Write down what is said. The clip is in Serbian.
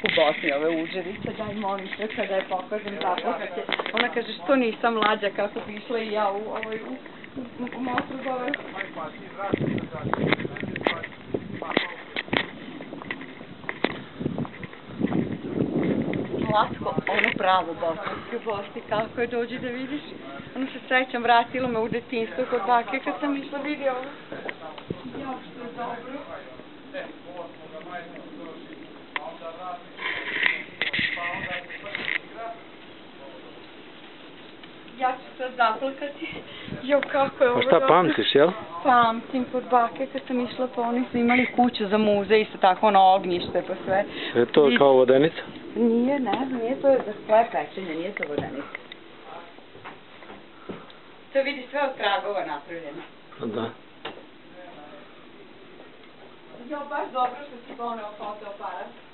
u Bosni, ove uđerice, daj molim sve kada je pokažem zaplakat je. Ona kaže što nisam mlađa kako bi išla i ja u Mostrugove. Slatko, ono pravo bosanske Bosni, kako je, dođi da vidiš. Ono se srećam, vratilo me u detinjstvo kod bake kad sam išla vidi ovo. Ja, što je dobro. Ja ću sad zaplakati. Jo, kako je ovo dobro. A šta pamtiš, jel? Pamtim kod bake kad sam išla, pa oni su imali kuću za muzej, isto tako ono ognjište pa sve. Je to kao vodenica? Nije, ne, nije to za svoje pečenje, nije to vodenica. To vidi sve od tragova napravljeno. Da. Jo, baš dobro što si poneo fotoaparat.